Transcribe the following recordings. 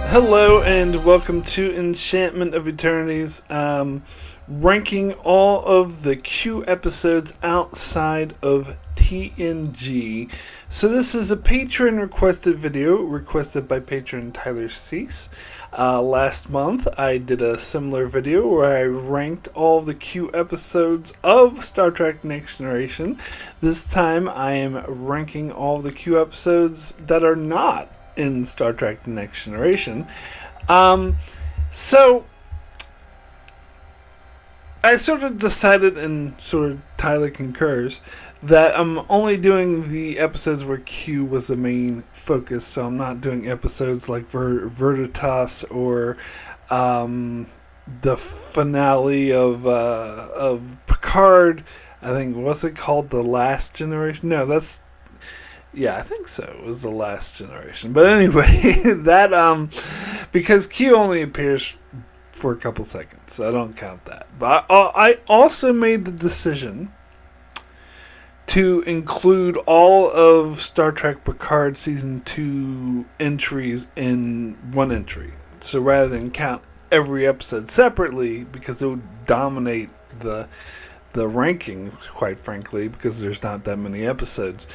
Hello and welcome to Enchantment of Eternities, ranking all of the Q episodes outside of TNG. So this is a patron requested video, requested by patron Tyler Cease. Last month I did a similar video where I ranked all the Q episodes of Star Trek Next Generation. This time I am ranking all the Q episodes that are not in Star Trek The Next Generation. So I sort of decided, and sort of Tyler concurs, that I'm only doing the episodes where Q was the main focus, so I'm not doing episodes like Veritas or the finale of Picard. I think, what's it called? The Last Generation? No, that's... Yeah, I think so. It was The Last Generation. But anyway, that, because Q only appears for a couple seconds, so I don't count that. But I also made the decision to include all of Star Trek Picard Season 2 entries in one entry. So rather than count every episode separately, because it would dominate the rankings, quite frankly, because there's not that many episodes.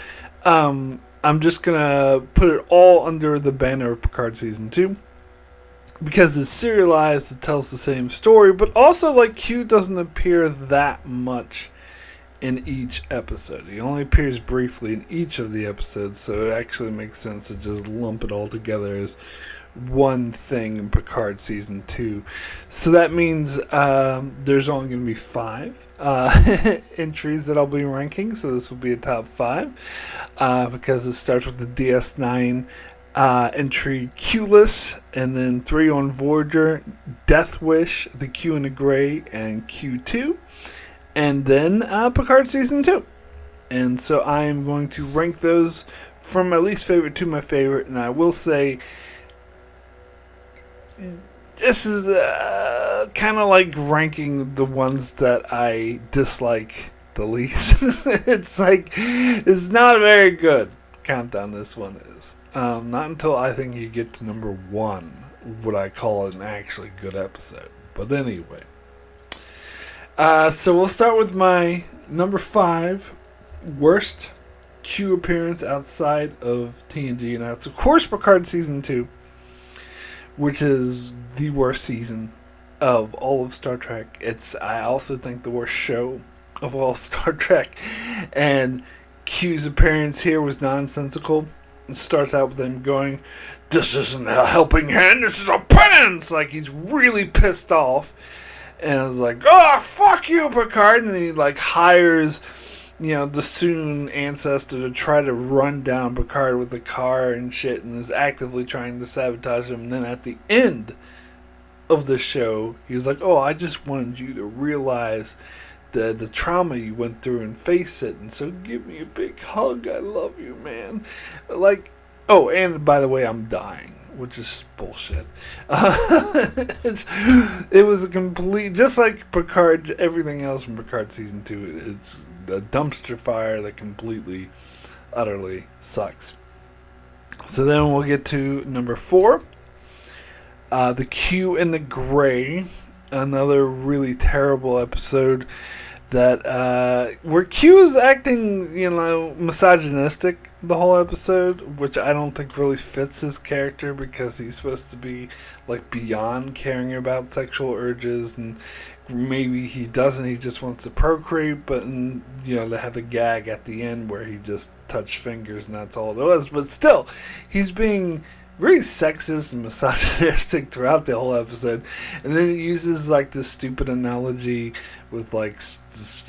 I'm just gonna put it all under the banner of Picard Season 2 because it's serialized, it tells the same story, but also, like, Q doesn't appear that much in each episode. He only appears briefly in each of the episodes, so it actually makes sense to just lump it all together as one thing in Picard Season 2. So that means there's only going to be 5 entries that I'll be ranking, so this will be a top 5 because it starts with the DS9 entry Q-less, and then 3 on Voyager, Death Wish, the Q and the Grey, and Q2, and then Picard Season 2. And so I am going to rank those from my least favorite to my favorite, and I will say this is kind of like ranking the ones that I dislike the least. It's like, it's not very good. Countdown this one is. Not until I think you get to number 1 would I call it an actually good episode. But anyway. So we'll start with my number 5 worst Q appearance outside of TNG. And that's, of course, Picard Season 2. Which is the worst season of all of Star Trek. It's, I also think, the worst show of all Star Trek. And Q's appearance here was nonsensical. It starts out with him going, "This isn't a helping hand, this is a penance!" Like, he's really pissed off. And I was like, "Oh, fuck you, Picard!" And he, like, hires, the Soong ancestor to try to run down Picard with a car and shit, and is actively trying to sabotage him. And then at the end of the show, he's like, "Oh, I just wanted you to realize the trauma you went through and face it, and so give me a big hug. I love you, man." Like, oh, and by the way, I'm dying, which is bullshit. It was a complete, just like Picard, everything else from Picard Season 2, it's a dumpster fire that completely, utterly sucks. So then we'll get to number 4, the Q and the Grey, another really terrible episode that where Q is acting, misogynistic the whole episode, which I don't think really fits his character, because he's supposed to be, like, beyond caring about sexual urges, and maybe he doesn't, he just wants to procreate, but they have the gag at the end where he just touched fingers and that's all it was. But still, he's being really sexist and misogynistic throughout the whole episode. And then it uses, like, this stupid analogy with, like,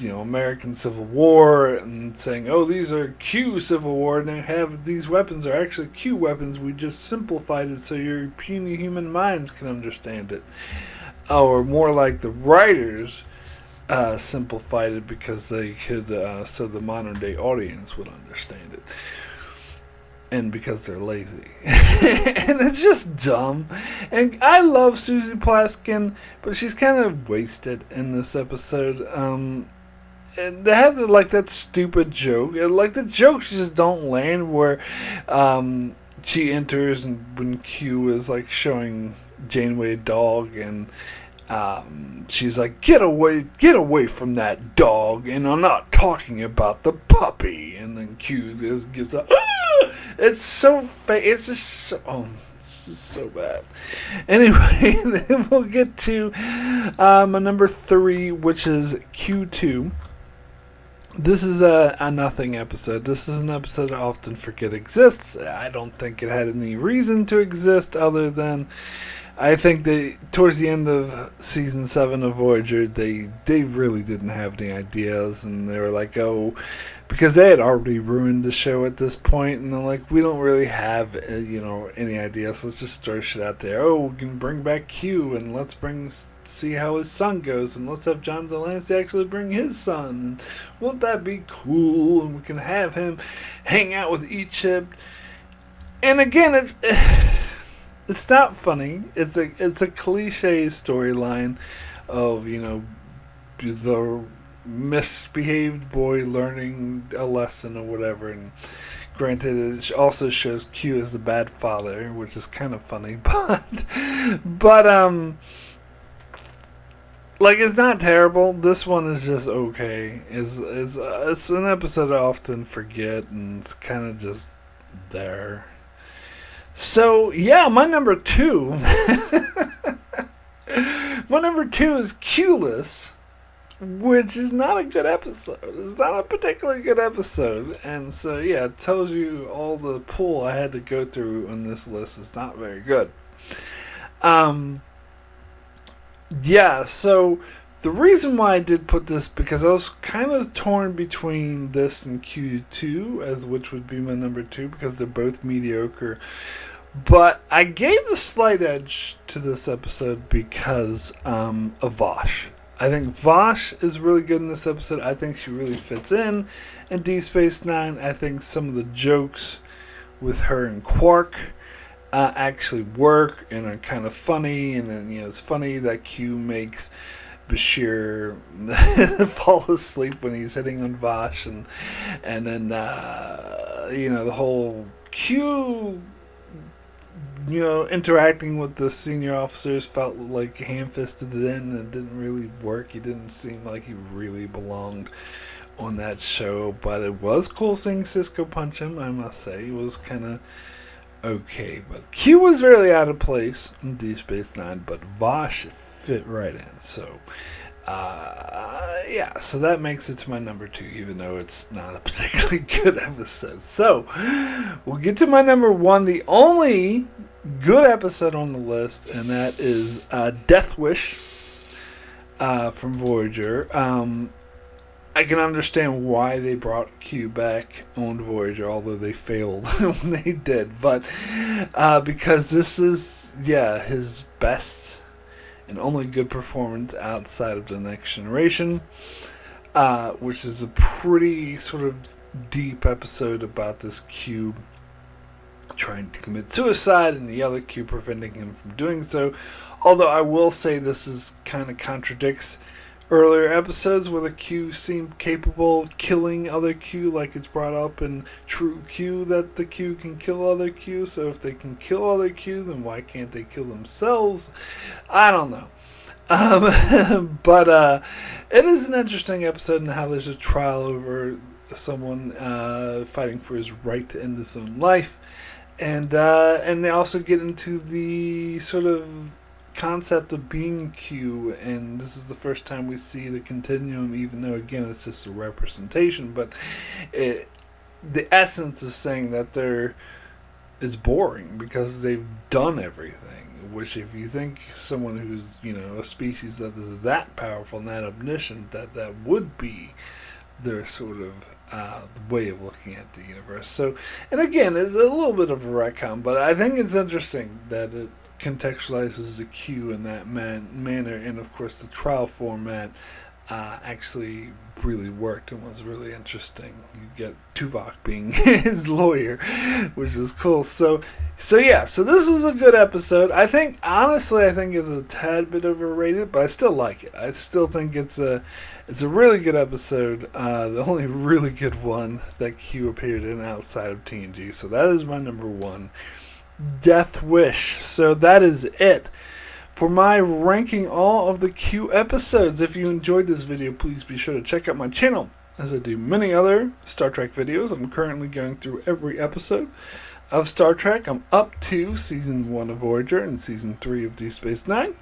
American Civil War, and saying, "Oh, these are Q Civil War, and they have these weapons are actually Q weapons. We just simplified it so your puny human minds can understand it." Or more like the writers simplified it because they could, so the modern day audience would understand it. And because they're lazy. And it's just dumb. And I love Susie Plaskin, but she's kind of wasted in this episode. And they had, like, that stupid joke. Like, the jokes just don't land where she enters, and when Q is like showing Janeway a dog, and she's like, get away from that dog, and I'm not talking about the puppy. And then Q just gets up. It's so it's just so, it's just so bad. Anyway, then we'll get to my number 3, which is Q2. This is a nothing episode. This is an episode I often forget exists. I don't think it had any reason to exist other than I think they, towards the end of season 7 of Voyager, they really didn't have any ideas, and they were like, oh, because they had already ruined the show at this point, and they're like, we don't really have, any ideas. Let's just throw shit out there. Oh, we can bring back Q, and let's see how his son goes, and let's have John Delancey actually bring his son, and won't that be cool? And we can have him hang out with Egypt. And again, it's not funny. It's a cliche storyline of, the misbehaved boy learning a lesson or whatever. And granted, it also shows Q as the bad father, which is kind of funny. But it's not terrible. This one is just okay. It's an episode I often forget, and it's kind of just there. So, yeah, my number 2. My number 2 is Q-less, which is not a good episode. It's not a particularly good episode. And so, yeah, it tells you all the pull I had to go through on this list is not very good. Yeah, so the reason why I did put this, because I was kind of torn between this and Q2, which would be my number 2, because they're both mediocre. But I gave the slight edge to this episode because of Vosh. I think Vosh is really good in this episode. I think she really fits in Deep Space Nine. I think some of the jokes with her and Quark actually work and are kind of funny. And then, it's funny that Q makes Bashir fall asleep when he's hitting on Vosh, and then the whole Q interacting with the senior officers felt like ham-fisted it in, and it didn't really work. He didn't seem like he really belonged on that show, but it was cool seeing Cisco punch him, I must say. It was kind of okay, but Q was really out of place in Deep Space Nine, but Vosh fit right in. So, so that makes it to my number 2, even though it's not a particularly good episode. So, we'll get to my number 1, the only good episode on the list, and that is Death Wish from Voyager. I can understand why they brought Q back on Voyager, although they failed when they did. But because this is, his best and only good performance outside of The Next Generation, which is a pretty sort of deep episode about this Q trying to commit suicide and the other Q preventing him from doing so. Although I will say this is kind of contradicts earlier episodes where the Q seemed capable of killing other Q, like it's brought up in True Q that the Q can kill other Q. So if they can kill other Q, then why can't they kill themselves? I don't know. But it is an interesting episode in how there's a trial over someone fighting for his right to end his own life. And they also get into the sort of concept of being Q, and this is the first time we see the continuum, even though again it's just a representation, but the essence is saying that there is boring because they've done everything, which if you think someone who's a species that is that powerful and that omniscient, that would be their sort of way of looking at the universe. So, and again, it's a little bit of a retcon, but I think it's interesting that it contextualizes the Q in that manner, and of course the trial format actually really worked and was really interesting. You get Tuvok being his lawyer, which is cool. So this is a good episode. I think it's a tad bit overrated, but I still like it. I still think it's a really good episode. The only really good one that Q appeared in outside of TNG. So that is my number one, Death Wish. So that is it for my ranking all of the Q episodes. If you enjoyed this video, please be sure to check out my channel, as I do many other Star Trek videos. I'm currently going through every episode of Star Trek. I'm up to Season 1 of Voyager and Season 3 of Deep Space Nine.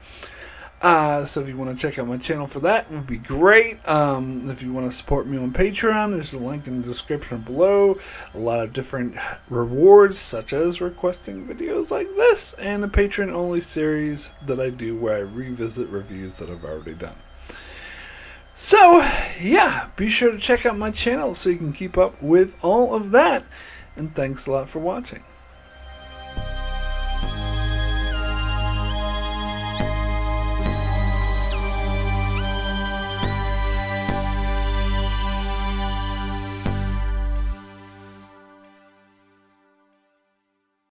So if you want to check out my channel for that, it would be great. If you want to support me on Patreon, there's a link in the description below. A lot of different rewards, such as requesting videos like this, and a Patreon-only series that I do where I revisit reviews that I've already done. So, yeah, be sure to check out my channel so you can keep up with all of that. And thanks a lot for watching.